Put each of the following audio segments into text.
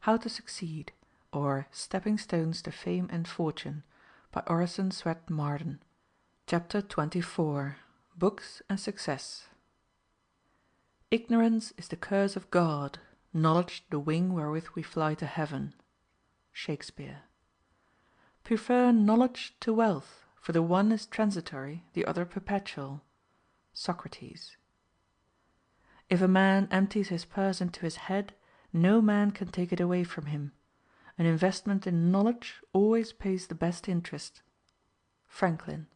How to Succeed, or Stepping Stones to Fame and Fortune, by Orison Swett Marden. Chapter 24. Books and Success. Ignorance is the curse of God, knowledge the wing wherewith we fly to heaven. Shakespeare. Prefer knowledge to wealth, for the one is transitory, the other perpetual. Socrates. If a man empties his purse into his head, no man can take it away from him. An investment in knowledge always pays the best interest. Franklin.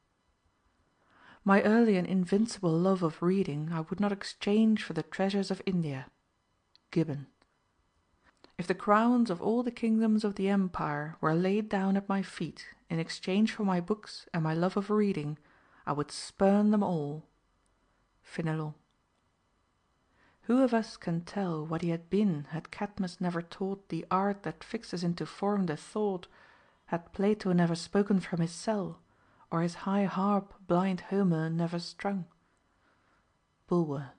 My early and invincible love of reading I would not exchange for the treasures of India. Gibbon. If the crowns of all the kingdoms of the empire were laid down at my feet in exchange for my books and my love of reading, I would spurn them all. Fénelon. Who of us can tell what he had been had Cadmus never taught the art that fixes into form the thought, had Plato never spoken from his cell, or his high harp blind Homer never strung? Bulwer.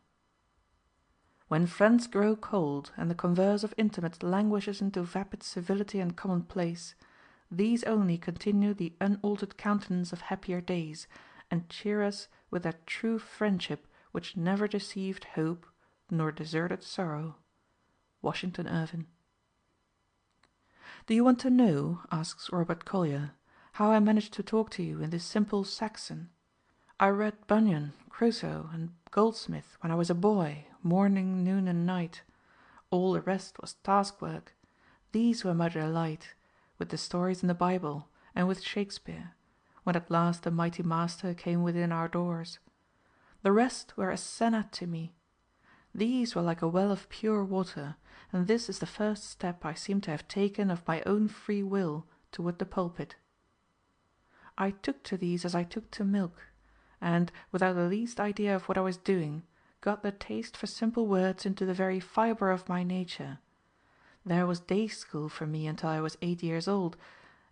When friends grow cold, and the converse of intimates languishes into vapid civility and commonplace, these only continue the unaltered countenance of happier days, and cheer us with that true friendship which never deceived hope nor deserted sorrow. Washington Irving. Do you want to know, asks Robert Collier, how I managed to talk to you in this simple Saxon? I read Bunyan, Crusoe, and Goldsmith when I was a boy, morning, noon, and night. All the rest was task work. These were my delight, with the stories in the Bible, and with Shakespeare, when at last the mighty master came within our doors. The rest were as senna to me. These were like a well of pure water, and this is the first step I seem to have taken of my own free will toward the pulpit. I took to these as I took to milk, and, without the least idea of what I was doing, got the taste for simple words into the very fibre of my nature. There was day school for me until I was 8 years old,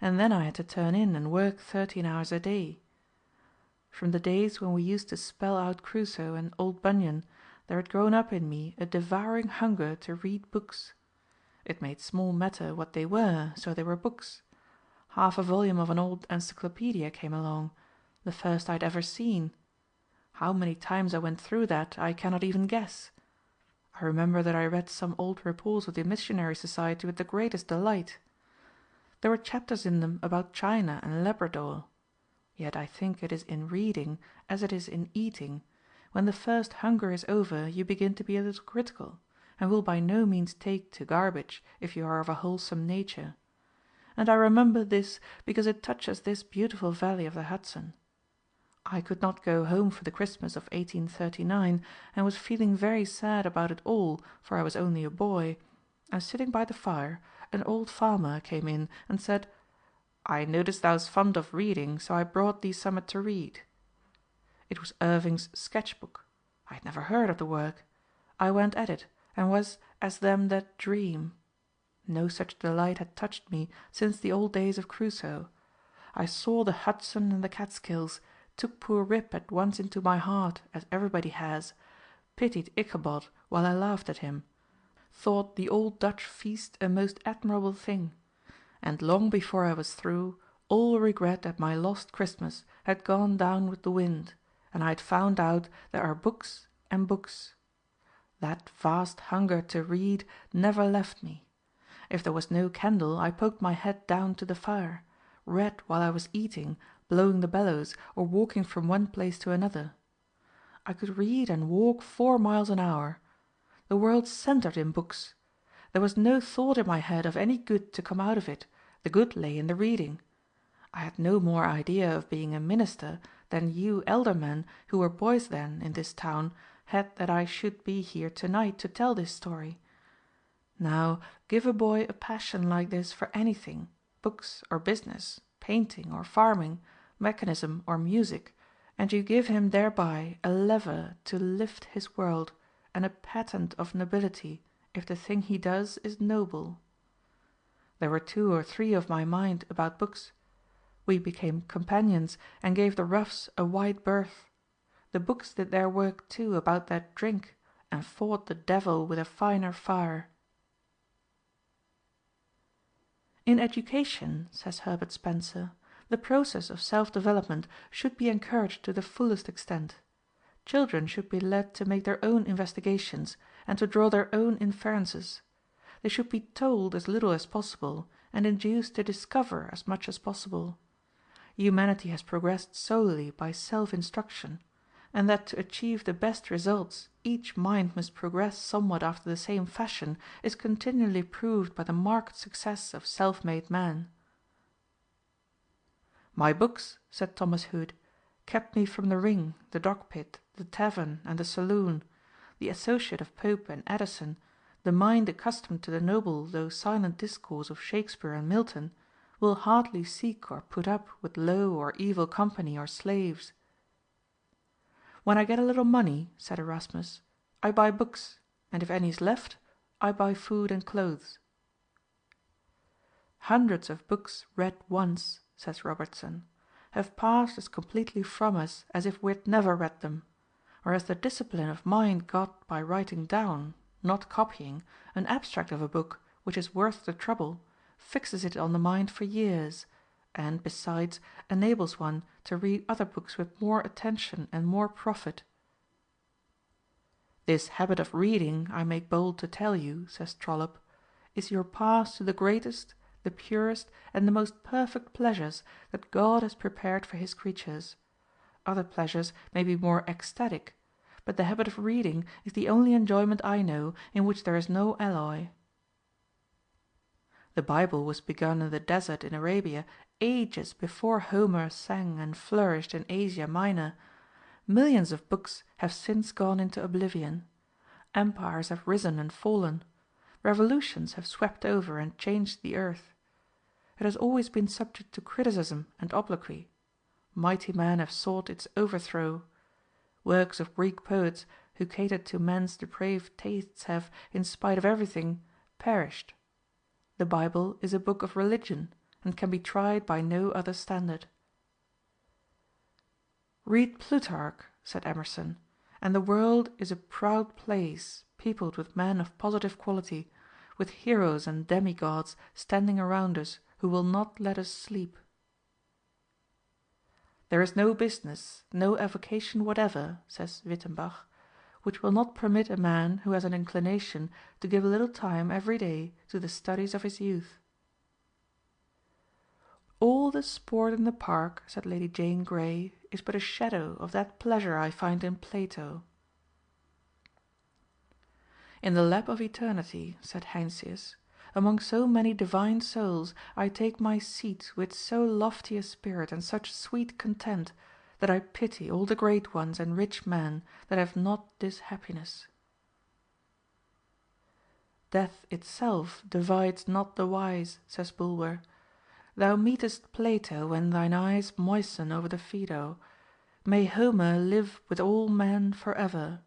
and then I had to turn in and work 13 hours a day. From the days when we used to spell out Crusoe and old Bunyan, there had grown up in me a devouring hunger to read books. It made small matter what they were, so they were books. Half a volume of an old encyclopedia came along, the first I had ever seen. How many times I went through that I cannot even guess. I remember that I read some old reports of the Missionary Society with the greatest delight. There were chapters in them about China and Labrador. Yet I think it is in reading as it is in eating. When the first hunger is over, you begin to be a little critical, and will by no means take to garbage if you are of a wholesome nature. And I remember this because it touches this beautiful valley of the Hudson. I could not go home for the Christmas of 1839, and was feeling very sad about it all, for I was only a boy, and sitting by the fire, an old farmer came in and said, "I noticed thou's fond of reading, so I brought thee summat to read." It was Irving's Sketch Book. I had never heard of the work. I went at it, and was as them that dream. No such delight had touched me since the old days of Crusoe. I saw the Hudson and the Catskills, took poor Rip at once into my heart, as everybody has, pitied Ichabod while I laughed at him, thought the old Dutch feast a most admirable thing, and long before I was through, all regret at my lost Christmas had gone down with the wind, and I had found out there are books and books. That vast hunger to read never left me. If there was no candle, I poked my head down to the fire, read while I was eating, blowing the bellows, or walking from one place to another. I could read and walk 4 miles an hour. The world centred in books. There was no thought in my head of any good to come out of it. The good lay in the reading. I had no more idea of being a minister than you elder men, who were boys then in this town, had that I should be here tonight to tell this story. Now give a boy a passion like this for anything, books or business, painting or farming, mechanism or music, and you give him thereby a lever to lift his world, and a patent of nobility, if the thing he does is noble. There were 2 or 3 of my mind about books. We became companions, and gave the roughs a wide berth. The books did their work too about that drink, and fought the devil with a finer fire. In education, says Herbert Spencer, the process of self-development should be encouraged to the fullest extent. Children should be led to make their own investigations and to draw their own inferences. They should be told as little as possible, and induced to discover as much as possible. Humanity has progressed solely by self-instruction, and that to achieve the best results each mind must progress somewhat after the same fashion is continually proved by the marked success of self-made men. "My books," said Thomas Hood, "kept me from the ring, the dog-pit, the tavern, and the saloon. The associate of Pope and Addison, the mind accustomed to the noble though silent discourse of Shakespeare and Milton, will hardly seek or put up with low or evil company or slaves." "When I get a little money," said Erasmus, "I buy books, and if any is left, I buy food and clothes." "Hundreds of books read once," says Robertson, "have passed as completely from us as if we had never read them; whereas the discipline of mind got by writing down, not copying, an abstract of a book which is worth the trouble, fixes it on the mind for years, and, besides, enables one to read other books with more attention and more profit." "This habit of reading, I make bold to tell you," says Trollope, "is your path to the greatest, the purest, and the most perfect pleasures that God has prepared for His creatures. Other pleasures may be more ecstatic, but the habit of reading is the only enjoyment I know in which there is no alloy." The Bible was begun in the desert in Arabia ages before Homer sang and flourished in Asia Minor. Millions of books have since gone into oblivion. Empires have risen and fallen. Revolutions have swept over and changed the earth. It has always been subject to criticism and obloquy. Mighty men have sought its overthrow. Works of Greek poets who catered to men's depraved tastes have, in spite of everything, perished. The Bible is a book of religion, and can be tried by no other standard. "Read Plutarch," said Emerson, "and the world is a proud place, peopled with men of positive quality, with heroes and demigods standing around us, who will not let us sleep." "There is no business, no avocation whatever," says Wyttenbach, "which will not permit a man who has an inclination to give a little time every day to the studies of his youth." "All the sport in the park," said Lady Jane Grey, "is but a shadow of that pleasure I find in Plato." "In the lap of eternity," said Heinsius, "among so many divine souls, I take my seat with so lofty a spirit and such sweet content, that I pity all the great ones and rich men that have not this happiness." "Death itself divides not the wise," says Bulwer. "Thou meetest Plato when thine eyes moisten over the Phaedo. May Homer live with all men for ever."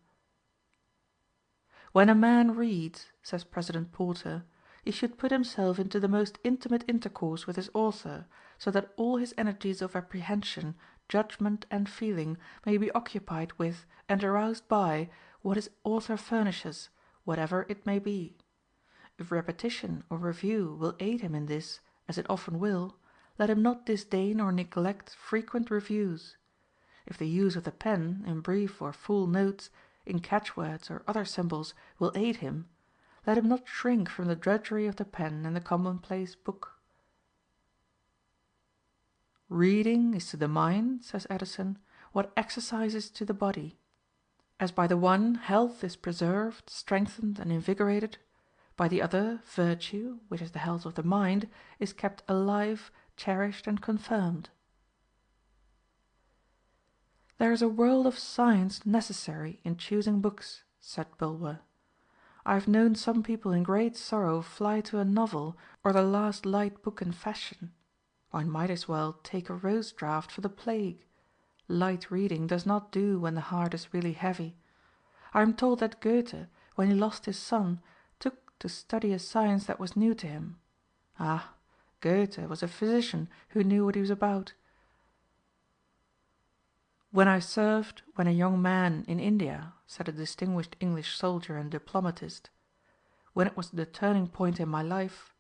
"When a man reads," says President Porter, "he should put himself into the most intimate intercourse with his author, so that all his energies of apprehension, judgment, and feeling may be occupied with, and aroused by, what his author furnishes, whatever it may be. If repetition or review will aid him in this, as it often will, let him not disdain or neglect frequent reviews. If the use of the pen, in brief or full notes, in catchwords or other symbols, will aid him, let him not shrink from the drudgery of the pen and the commonplace book." "Reading is to the mind," says Addison, "what exercise is to the body. As by the one health is preserved, strengthened, and invigorated, by the other virtue, which is the health of the mind, is kept alive, cherished, and confirmed." "There is a world of science necessary in choosing books," said Bulwer. "I have known some people in great sorrow fly to a novel, or the last light book in fashion. One might as well take a rose draught for the plague. Light reading does not do when the heart is really heavy. I am told that Goethe, when he lost his son, took to study a science that was new to him. Ah, Goethe was a physician who knew what he was about." "When I served, when a young man, in India," said a distinguished English soldier and diplomatist, "when it was the turning point in my life,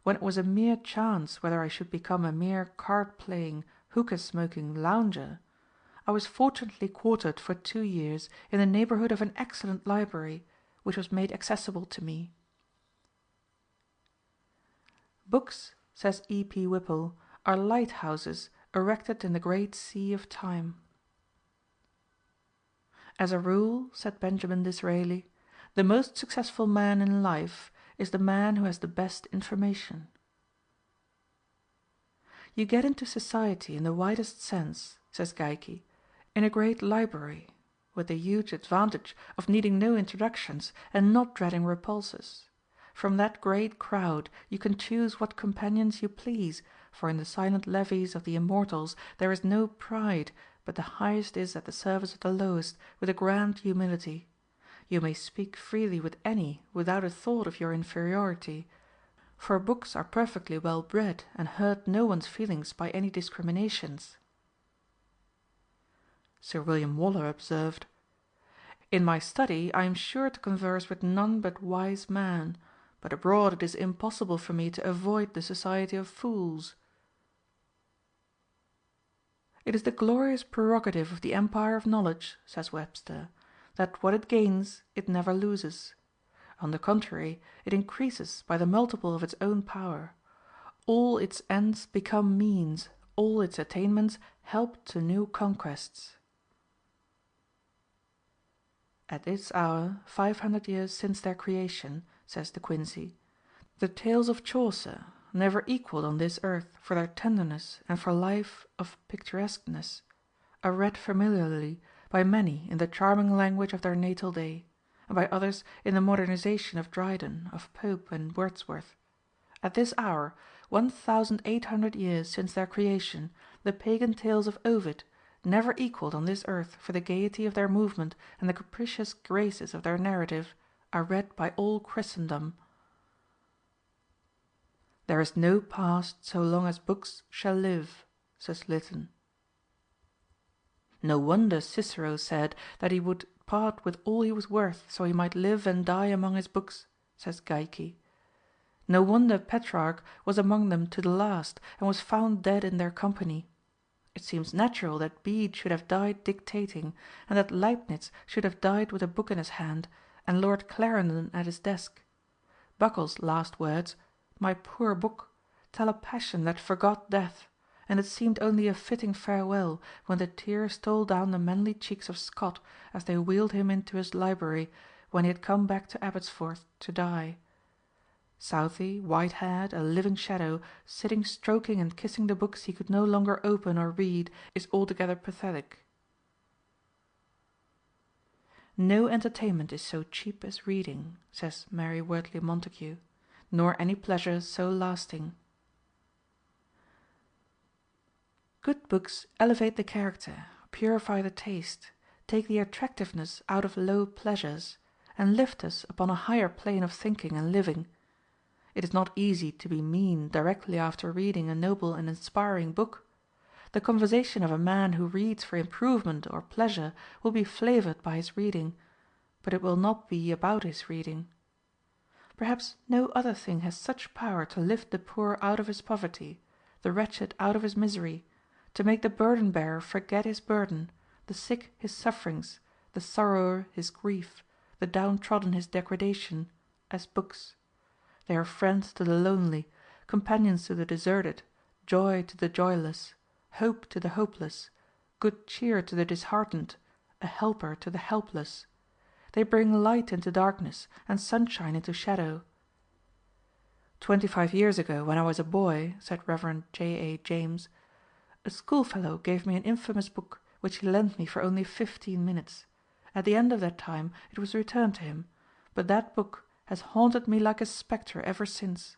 when it was a mere chance whether I should become a mere card-playing, hookah-smoking lounger, I was fortunately quartered for 2 years in the neighbourhood of an excellent library, which was made accessible to me. Books, says E.P. Whipple, are lighthouses erected in the great sea of time. As a rule, said Benjamin Disraeli, the most successful man in life is the man who has the best information. You get into society in the widest sense, says Geikie, in a great library, with the huge advantage of needing no introductions and not dreading repulses. From that great crowd you can choose what companions you please, for in the silent levees of the immortals there is no pride, but the highest is at the service of the lowest, with a grand humility. You may speak freely with any without a thought of your inferiority, for books are perfectly well bred and hurt no one's feelings by any discriminations. Sir William Waller observed, "In my study I am sure to converse with none but wise men, but abroad it is impossible for me to avoid the society of fools." It is the glorious prerogative of the empire of knowledge, says Webster, that what it gains it never loses. On the contrary, it increases by the multiple of its own power. All its ends become means, all its attainments help to new conquests. At this hour, 500 years since their creation, says De Quincey, the tales of Chaucer, never equalled on this earth for their tenderness and for life of picturesqueness, are read familiarly by many in the charming language of their natal day, and by others in the modernization of Dryden, of Pope and Wordsworth. At this hour, 1,800 years since their creation, the pagan tales of Ovid, never equalled on this earth for the gaiety of their movement and the capricious graces of their narrative, are read by all Christendom. There is no past so long as books shall live, says Lytton. No wonder Cicero said that he would part with all he was worth so he might live and die among his books, says Geikie. No wonder Petrarch was among them to the last, and was found dead in their company. It seems natural that Bede should have died dictating, and that Leibnitz should have died with a book in his hand, and Lord Clarendon at his desk. Buckle's last words, "My poor book," tell a passion that forgot death, and it seemed only a fitting farewell when the tears stole down the manly cheeks of Scott as they wheeled him into his library when he had come back to Abbotsford to die. Southey, white-haired, a living shadow, sitting stroking and kissing the books he could no longer open or read, is altogether pathetic. No entertainment is so cheap as reading, says Mary Wortley Montagu, nor any pleasure so lasting. Good books elevate the character, purify the taste, take the attractiveness out of low pleasures, and lift us upon a higher plane of thinking and living. It is not easy to be mean directly after reading a noble and inspiring book. The conversation of a man who reads for improvement or pleasure will be flavored by his reading, but it will not be about his reading. Perhaps no other thing has such power to lift the poor out of his poverty, the wretched out of his misery, to make the burden-bearer forget his burden, the sick his sufferings, the sorrower his grief, the downtrodden his degradation, as books. They are friends to the lonely, companions to the deserted, joy to the joyless, hope to the hopeless, good cheer to the disheartened, a helper to the helpless. They bring light into darkness and sunshine into shadow. 25 years ago, when I was a boy, said Rev. J. A. James, a schoolfellow gave me an infamous book which he lent me for only 15 minutes. At the end of that time it was returned to him, but that book has haunted me like a spectre ever since.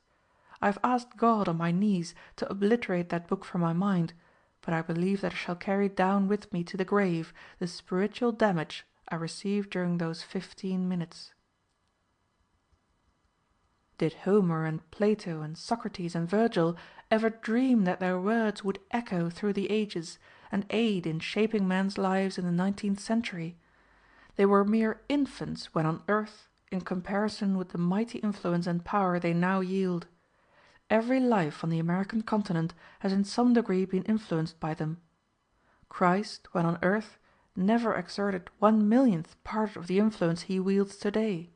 I have asked God on my knees to obliterate that book from my mind, but I believe that I shall carry down with me to the grave the spiritual damage I received during those 15 minutes. Did Homer and Plato and Socrates and Virgil ever dream that their words would echo through the ages and aid in shaping men's lives in the 19th century? They were mere infants when on earth in comparison with the mighty influence and power they now yield. Every life on the American continent has in some degree been influenced by them. Christ, when on earth, never exerted 1/1000th part of the influence he wields today.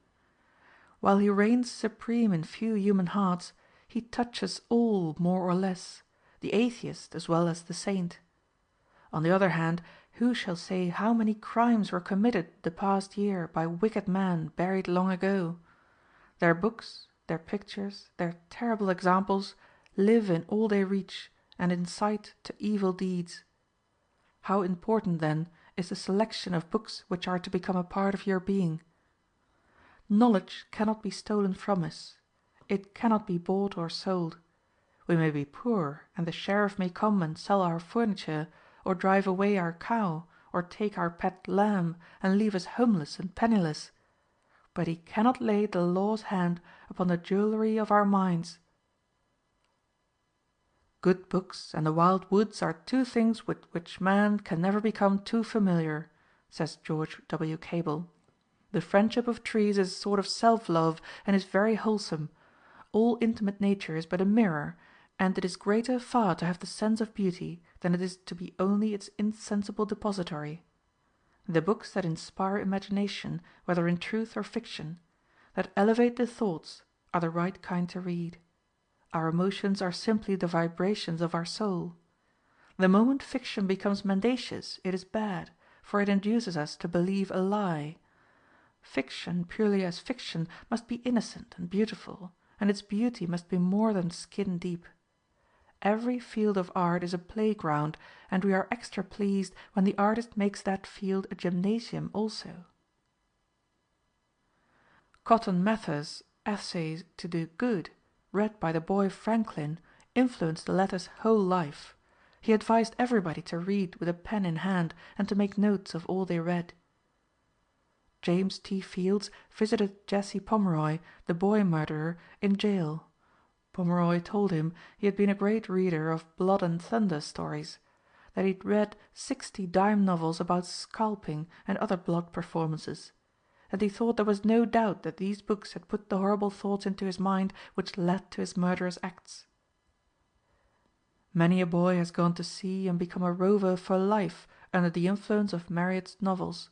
While he reigns supreme in few human hearts, he touches all more or less, the atheist as well as the saint. On the other hand, who shall say how many crimes were committed the past year by wicked men buried long ago? Their books, their pictures, their terrible examples live in all they reach and incite to evil deeds. How important, then, is the selection of books which are to become a part of your being. Knowledge cannot be stolen from us. It cannot be bought or sold. We may be poor, and the sheriff may come and sell our furniture, or drive away our cow, or take our pet lamb, and leave us homeless and penniless. But he cannot lay the law's hand upon the jewelry of our minds. Good books and the wild woods are two things with which man can never become too familiar, says George W. Cable. The friendship of trees is a sort of self-love, and is very wholesome. All intimate nature is but a mirror, and it is greater far to have the sense of beauty than it is to be only its insensible depository. The books that inspire imagination, whether in truth or fiction, that elevate the thoughts, are the right kind to read. Our emotions are simply the vibrations of our soul. The moment fiction becomes mendacious, it is bad, for it induces us to believe a lie. Fiction, purely as fiction, must be innocent and beautiful, and its beauty must be more than skin deep. Every field of art is a playground, and we are extra pleased when the artist makes that field a gymnasium also. Cotton Mather's Essay to the Good, read by the boy Franklin, influenced the latter's whole life. He advised everybody to read with a pen in hand, and to make notes of all they read. James T. Fields visited Jesse Pomeroy, the boy murderer, in jail. Pomeroy told him he had been a great reader of blood and thunder stories, that he'd read 60 dime novels about scalping and other blood performances, and he thought there was no doubt that these books had put the horrible thoughts into his mind which led to his murderous acts. Many a boy has gone to sea and become a rover for life under the influence of Marryat's novels.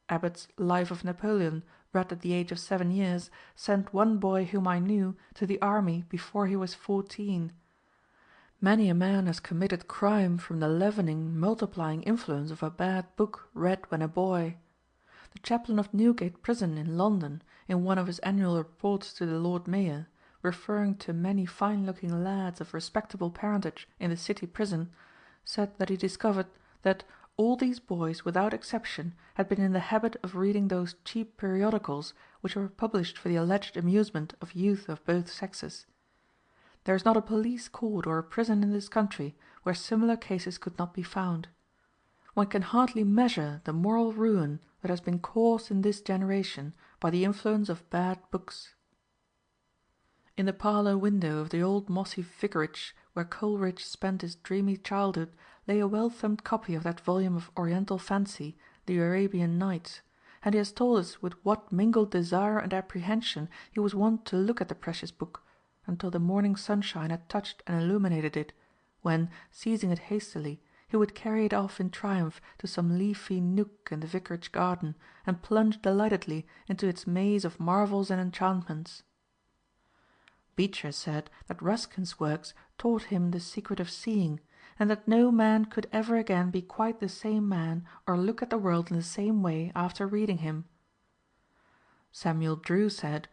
Abbott's Life of Napoleon, read at the age of 7 years, sent one boy whom I knew to the army before he was 14. Many a man has committed crime from the leavening, multiplying influence of a bad book read when a boy. The chaplain of Newgate Prison in London, in one of his annual reports to the Lord Mayor, referring to many fine-looking lads of respectable parentage in the city prison, said that he discovered that all these boys without exception had been in the habit of reading those cheap periodicals which were published for the alleged amusement of youth of both sexes. There is not a police court or a prison in this country where similar cases could not be found. One can hardly measure the moral ruin that has been caused in this generation by the influence of bad books. In the parlour window of the old mossy vicarage where Coleridge spent his dreamy childhood lay a well-thumbed copy of that volume of Oriental fancy, The Arabian Nights, and he has told us with what mingled desire and apprehension he was wont to look at the precious book, until the morning sunshine had touched and illuminated it, when, seizing it hastily, he would carry it off in triumph to some leafy nook in the vicarage garden, and plunge delightedly into its maze of marvels and enchantments. Beecher said that Ruskin's works taught him the secret of seeing, and that no man could ever again be quite the same man or look at the world in the same way after reading him. Samuel Drew said,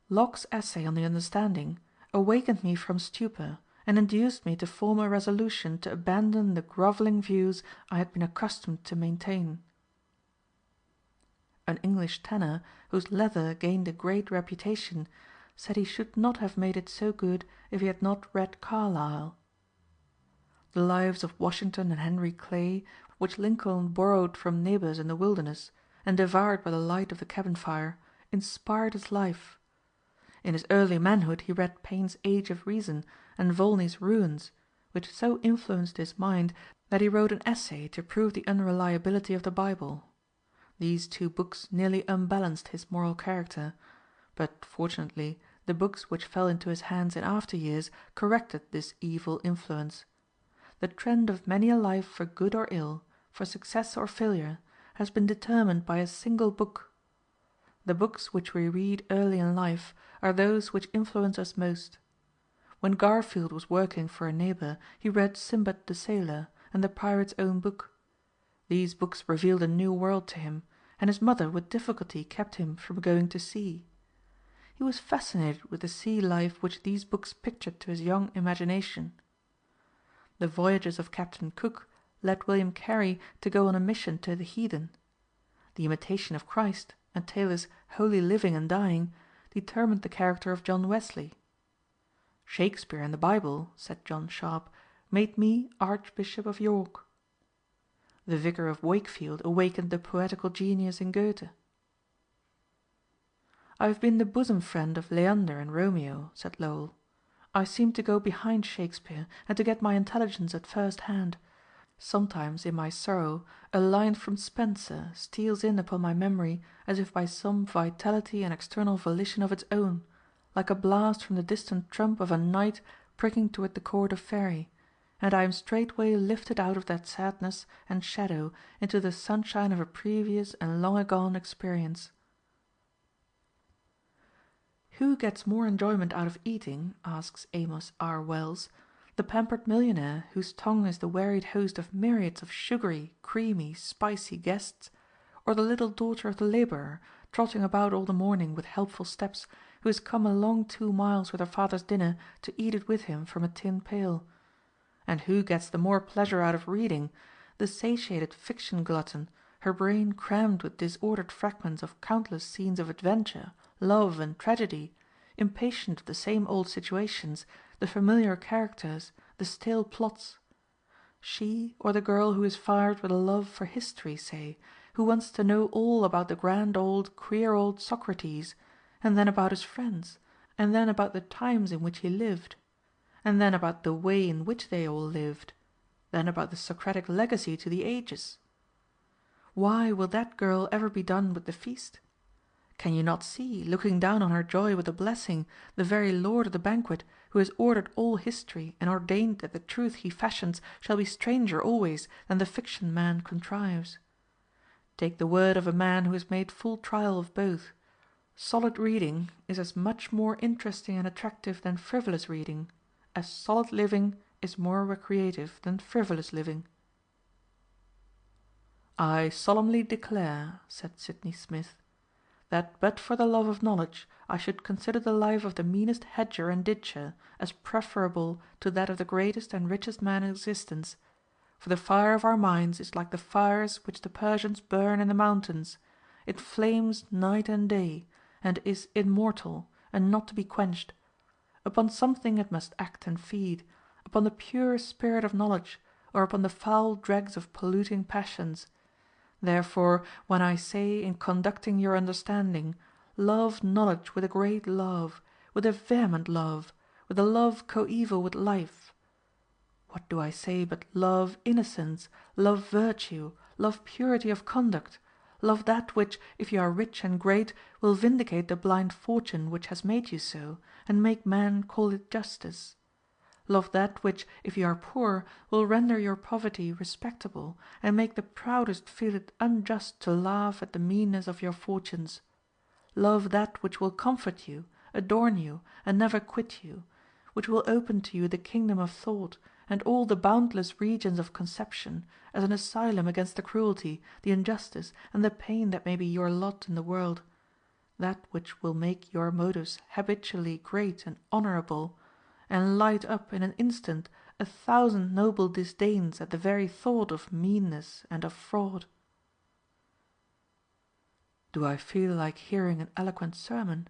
"Locke's essay on the understanding awakened me from stupor, and induced me to form a resolution to abandon the grovelling views I had been accustomed to maintain." An English tanner, whose leather gained a great reputation, said he should not have made it so good if he had not read Carlyle. The lives of Washington and Henry Clay, which Lincoln borrowed from neighbors in the wilderness, and devoured by the light of the cabin fire, inspired his life. In his early manhood he read Paine's Age of Reason and Volney's Ruins, which so influenced his mind that he wrote an essay to prove the unreliability of the Bible. These two books nearly unbalanced his moral character, but fortunately The books which fell into his hands in after years corrected this evil influence. The trend of many a life for good or ill, for success or failure, has been determined by a single book. The books which we read early in life are those which influence us most. When Garfield was working for a neighbor, he read Sinbad the Sailor and The Pirate's Own Book. These books revealed a new world to him, and his mother with difficulty kept him from going to sea. He was fascinated with the sea life which these books pictured to his young imagination. The Voyages of Captain Cook led William Carey to go on a mission to the heathen. The Imitation of Christ and Taylor's Holy Living and Dying determined the character of John Wesley. Shakespeare and the Bible, said John Sharp, made me Archbishop of York. The Vicar of Wakefield awakened the poetical genius in Goethe. I have been the bosom friend of Leander and Romeo, said Lowell. I seem to go behind Shakespeare and to get my intelligence at first hand. Sometimes in my sorrow a line from Spenser steals in upon my memory as if by some vitality and external volition of its own, like a blast from the distant trump of a knight pricking toward the court of Faery, and I am straightway lifted out of that sadness and shadow into the sunshine of a previous and long agone experience. Who gets more enjoyment out of eating, asks Amos R. Wells, the pampered millionaire whose tongue is the wearied host of myriads of sugary, creamy, spicy guests, or the little daughter of the laborer, trotting about all the morning with helpful steps, who has come a long 2 miles with her father's dinner to eat it with him from a tin pail? And who gets the more pleasure out of reading, the satiated fiction glutton, her brain crammed with disordered fragments of countless scenes of adventure, love, and tragedy, impatient of the same old situations, the familiar characters, the stale plots? She, or the girl who is fired with a love for history, say, who wants to know all about the grand old, queer old Socrates, and then about his friends, and then about the times in which he lived, and then about the way in which they all lived, then about the Socratic legacy to the ages? Why will that girl ever be done with the feast? Can you not see, looking down on her joy with a blessing, the very lord of the banquet, who has ordered all history and ordained that the truth he fashions shall be stranger always than the fiction man contrives? Take the word of a man who has made full trial of both. Solid reading is as much more interesting and attractive than frivolous reading, as solid living is more recreative than frivolous living. I solemnly declare, said Sydney Smith, that but for the love of knowledge I should consider the life of the meanest hedger and ditcher as preferable to that of the greatest and richest man in existence, for the fire of our minds is like the fires which the Persians burn in the mountains. It flames night and day, and is immortal, and not to be quenched. Upon something it must act and feed, upon the pure spirit of knowledge, or upon the foul dregs of polluting passions. Therefore, when I say in conducting your understanding, love knowledge with a great love, with a vehement love, with a love coeval with life, what do I say but love innocence, love virtue, love purity of conduct, love that which, if you are rich and great, will vindicate the blind fortune which has made you so, and make men call it justice? Love that which, if you are poor, will render your poverty respectable, and make the proudest feel it unjust to laugh at the meanness of your fortunes. Love that which will comfort you, adorn you, and never quit you, which will open to you the kingdom of thought, and all the boundless regions of conception, as an asylum against the cruelty, the injustice, and the pain that may be your lot in the world. That which will make your motives habitually great and honorable, and light up in an instant 1,000 noble disdains at the very thought of meanness and of fraud. Do I feel like hearing an eloquent sermon?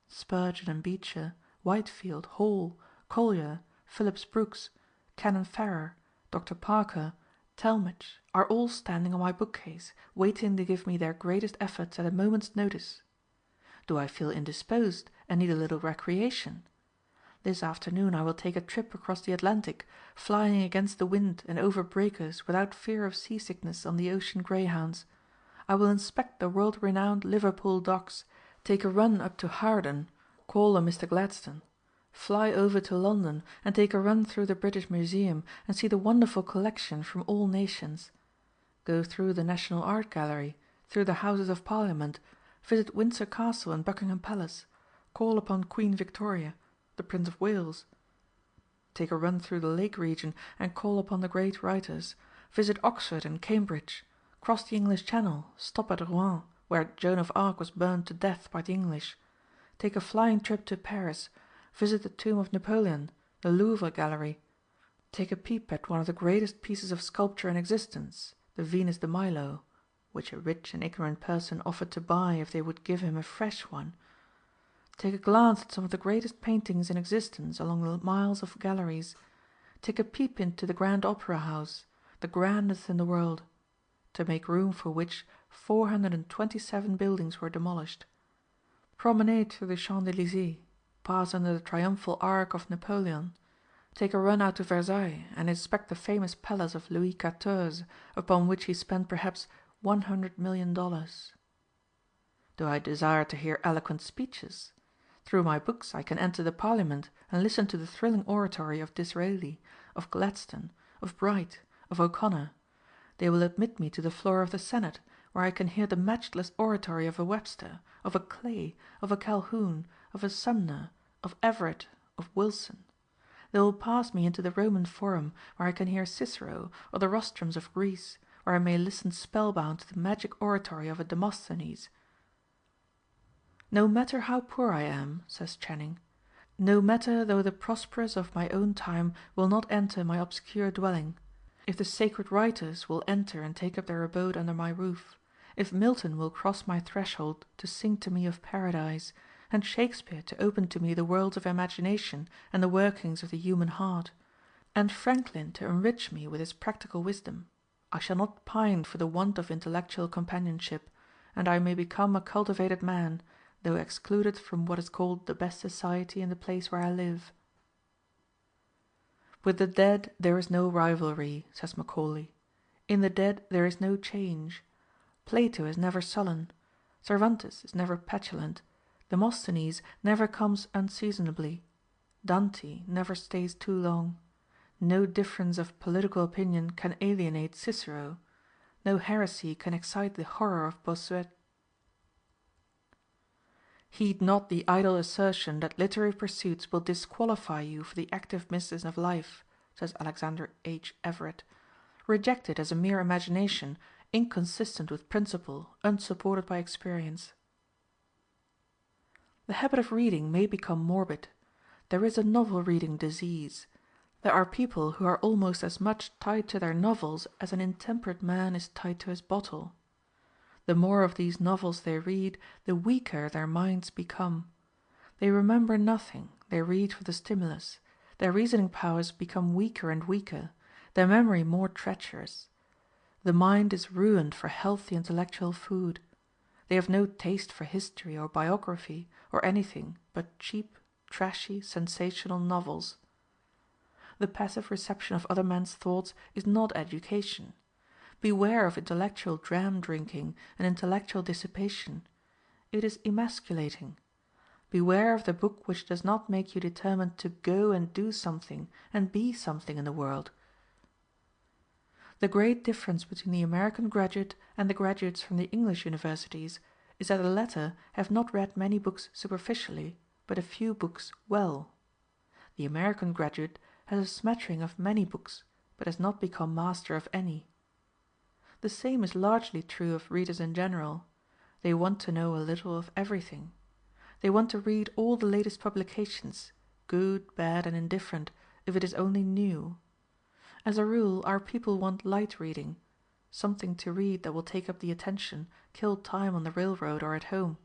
Spurgeon and Beecher, Whitefield, Hall, Collier, Phillips Brooks, Canon Farrar, Dr. Parker, Talmage are all standing on my bookcase, waiting to give me their greatest efforts at a moment's notice. Do I feel indisposed and need a little recreation? This afternoon I will take a trip across the Atlantic, flying against the wind and over breakers without fear of seasickness on the ocean greyhounds. I will inspect the world-renowned Liverpool docks, take a run up to Hawarden, Call on Mr. Gladstone. Fly over to London and take a run through the British Museum and see the wonderful collection from all nations. Go through the National Art Gallery, through the Houses of Parliament, visit Windsor Castle and Buckingham Palace, call upon Queen Victoria, the Prince of Wales. Take a run through the Lake region and call upon the great writers, visit Oxford and Cambridge, cross the English Channel, stop at Rouen, where Joan of Arc was burned to death by the English. Take a flying trip to Paris, visit the tomb of Napoleon, the Louvre Gallery. Take a peep at one of the greatest pieces of sculpture in existence, the Venus de Milo, which a rich and ignorant person offered to buy if they would give him a fresh one. Take a glance at some of the greatest paintings in existence along the miles of galleries. Take a peep into the Grand Opera House, the grandest in the world, to make room for which 427 buildings were demolished. Promenade through the Champs-Élysées, pass under the triumphal arch of Napoleon, take a run out to Versailles and inspect the famous palace of Louis XIV, upon which he spent perhaps $100 million. Do I desire to hear eloquent speeches? Through my books I can enter the Parliament and listen to the thrilling oratory of Disraeli, of Gladstone, of Bright, of O'Connor. They will admit me to the floor of the Senate, where I can hear the matchless oratory of a Webster, of a Clay, of a Calhoun, of a Sumner, of Everett, of Wilson. They will pass me into the Roman Forum, where I can hear Cicero, or the rostrums of Greece, where I may listen spellbound to the magic oratory of a Demosthenes. No matter how poor I am, says Channing, no matter though the prosperous of my own time will not enter my obscure dwelling, if the sacred writers will enter and take up their abode under my roof, if Milton will cross my threshold to sing to me of paradise, and Shakespeare to open to me the worlds of imagination and the workings of the human heart, and Franklin to enrich me with his practical wisdom, I shall not pine for the want of intellectual companionship, and I may become a cultivated man, though excluded from what is called the best society in the place where I live. With the dead there is no rivalry, says Macaulay. In the dead there is no change. Plato is never sullen. Cervantes is never petulant. Demosthenes never comes unseasonably. Dante never stays too long. No difference of political opinion can alienate Cicero. No heresy can excite the horror of Bossuet. Heed not the idle assertion that literary pursuits will disqualify you for the active business of life, says Alexander H. Everett. Reject it as a mere imagination, inconsistent with principle, unsupported by experience. The habit of reading may become morbid. There is a novel-reading disease. There are people who are almost as much tied to their novels as an intemperate man is tied to his bottle. The more of these novels they read, the weaker their minds become. They remember nothing, they read for the stimulus. Their reasoning powers become weaker and weaker, their memory more treacherous. The mind is ruined for healthy intellectual food. They have no taste for history or biography or anything but cheap, trashy, sensational novels. The passive reception of other men's thoughts is not education. Beware of intellectual dram drinking and intellectual dissipation. It is emasculating. Beware of the book which does not make you determined to go and do something and be something in the world. The great difference between the American graduate and the graduates from the English universities is that the latter have not read many books superficially, but a few books well. The American graduate has a smattering of many books, but has not become master of any. The same is largely true of readers in general. They want to know a little of everything. They want to read all the latest publications, good, bad, and indifferent, if it is only new. As a rule, our people want light reading, something to read that will take up the attention, kill time on the railroad or at home.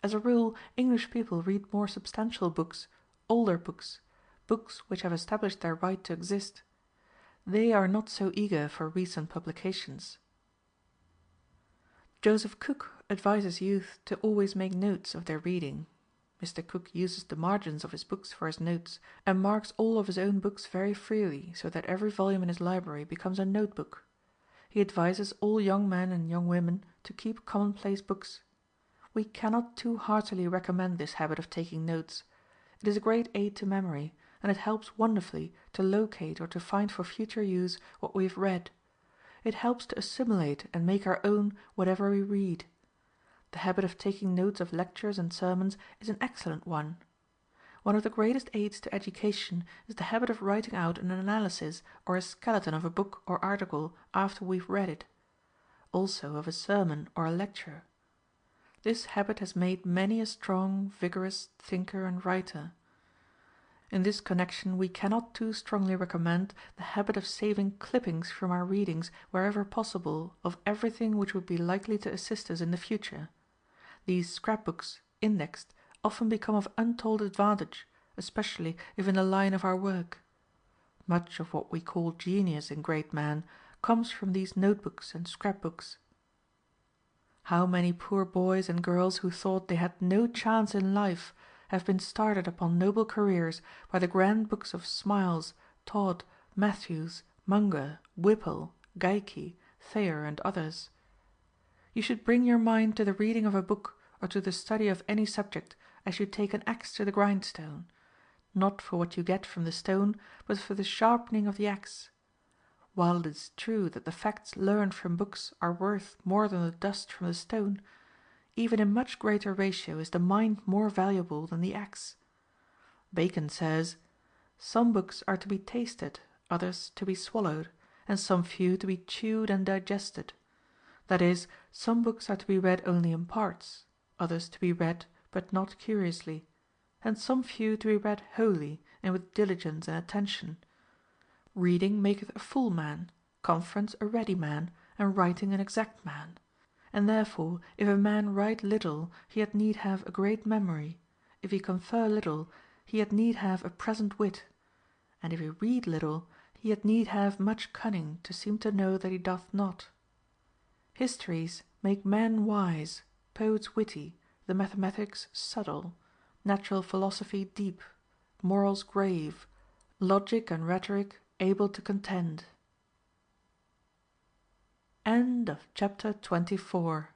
As a rule, English people read more substantial books, older books, books which have established their right to exist. They are not so eager for recent publications. Joseph Cook advises youth to always make notes of their reading. Mr. Cook uses the margins of his books for his notes, and marks all of his own books very freely, so that every volume in his library becomes a notebook. He advises all young men and young women to keep commonplace books. We cannot too heartily recommend this habit of taking notes. It is a great aid to memory, and it helps wonderfully to locate or to find for future use what we have read. It helps to assimilate and make our own whatever we read. The habit of taking notes of lectures and sermons is an excellent one. One of the greatest aids to education is the habit of writing out an analysis or a skeleton of a book or article after we've read it. Also of a sermon or a lecture. This habit has made many a strong, vigorous thinker and writer. In this connection we cannot too strongly recommend the habit of saving clippings from our readings wherever possible of everything which would be likely to assist us in the future. These scrapbooks, indexed, often become of untold advantage, especially if in the line of our work. Much of what we call genius in great men comes from these notebooks and scrapbooks. How many poor boys and girls who thought they had no chance in life have been started upon noble careers by the grand books of Smiles, Todd, Matthews, Munger, Whipple, Geikie, Thayer, and others. You should bring your mind to the reading of a book or to the study of any subject as you take an axe to the grindstone, not for what you get from the stone, but for the sharpening of the axe. While it is true that the facts learned from books are worth more than the dust from the stone, even in much greater ratio is the mind more valuable than the axe. Bacon says, "Some books are to be tasted, others to be swallowed, and some few to be chewed and digested." That is, some books are to be read only in parts, others to be read but not curiously, and some few to be read wholly and with diligence and attention. Reading maketh a full man, conference a ready man, and writing an exact man. And therefore, if a man write little, he had need have a great memory; if he confer little, he had need have a present wit; and if he read little, he had need have much cunning to seem to know that he doth not. Histories make men wise, poets witty, the mathematics subtle, natural philosophy deep, morals grave, logic and rhetoric able to contend. Chapter 24.